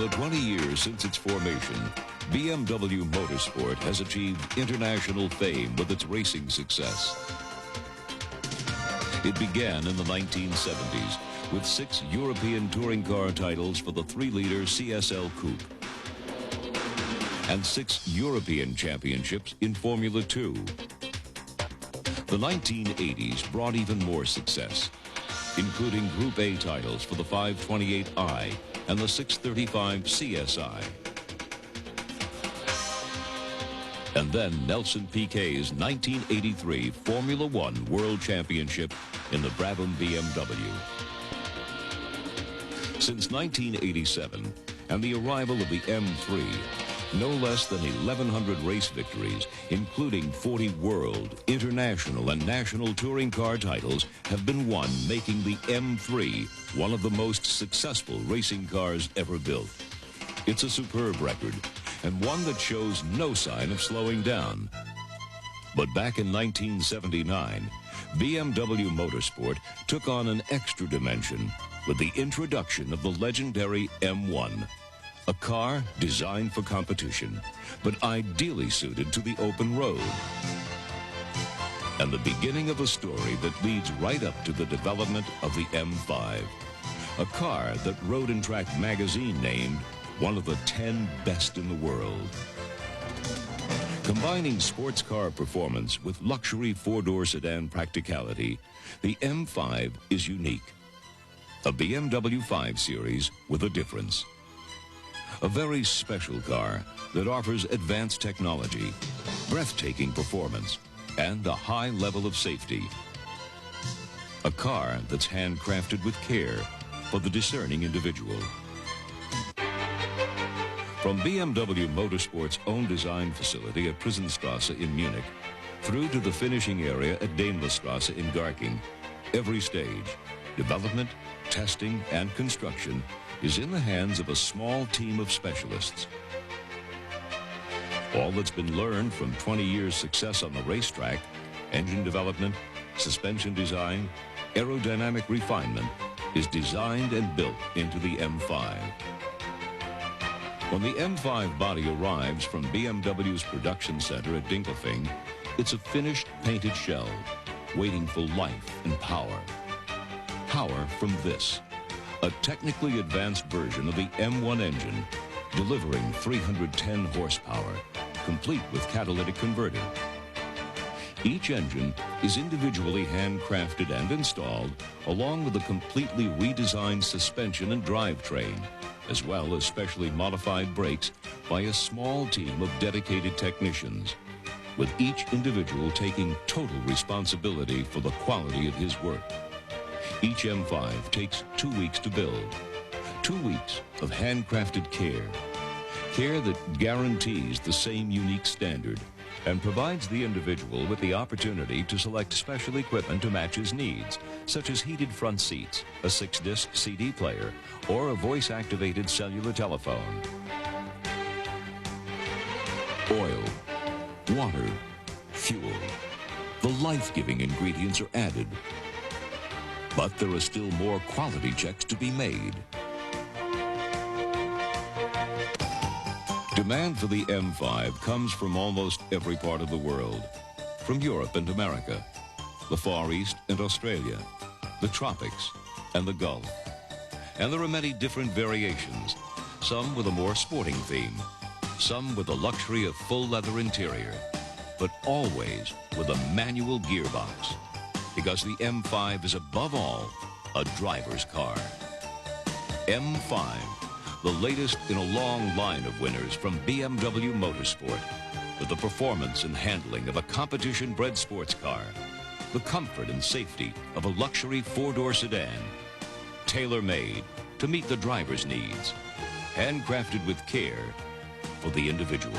the 20 years since its formation, BMW Motorsport has achieved international fame with its racing success. It began in the 1970s with 6 European touring car titles for the 3-liter CSL Coupe and 6 European championships in Formula 2. The 1980s brought even more success, including Group A titles for the 528i and the 635 CSI. And then Nelson Piquet's 1983 Formula 1 World Championship in the Brabham BMW. Since 1987 and the arrival of the M3, no less than 1,100 race victories, including 40 world, international, and national touring car titles, have been won, making the M3 one of the most successful racing cars ever built. It's a superb record, and one that shows no sign of slowing down. But back in 1979, BMW Motorsport took on an extra dimension with the introduction of the legendary M1. A car designed for competition, but ideally suited to the open road. And the beginning of a story that leads right up to the development of the M5. A car that Road and Track magazine named one of the 10 best in the world. Combining sports car performance with luxury 4-door sedan practicality, the M5 is unique. A BMW 5 Series with a difference. A very special car that offers advanced technology, breathtaking performance, and a high level of safety. A car that's handcrafted with care for the discerning individual. From BMW Motorsport's own design facility at Prissenstrasse in Munich, through to the finishing area at Daimlerstrasse in Garching, every stage, development, testing, and construction is in the hands of a small team of specialists. All that's been learned from 20 years' success on the racetrack, engine development, suspension design, aerodynamic refinement, is designed and built into the M5. When the M5 body arrives from BMW's production center at Dinkelfing, it's a finished painted shell, waiting for life and power. Power from this, a technically advanced version of the M1 engine, delivering 310 horsepower, complete with catalytic converter. Each engine is individually handcrafted and installed, along with a completely redesigned suspension and drivetrain, as well as specially modified brakes by a small team of dedicated technicians, with each individual taking total responsibility for the quality of his work. Each M5 takes 2 weeks to build. 2 weeks of handcrafted care. Care that guarantees the same unique standard and provides the individual with the opportunity to select special equipment to match his needs, such as heated front seats, a 6-disc CD player, or a voice-activated cellular telephone. Oil, water, fuel. The life-giving ingredients are added. But there are still more quality checks to be made. Demand for the M5 comes from almost every part of the world. From Europe and America, the Far East and Australia, the tropics and the Gulf. And there are many different variations, some with a more sporting theme, some with the luxury of full leather interior, but always with a manual gearbox. Because the M5 is above all a driver's car. M5, the latest in a long line of winners from BMW Motorsport, with the performance and handling of a competition-bred sports car, the comfort and safety of a luxury 4-door sedan, tailor-made to meet the driver's needs, handcrafted with care for the individual.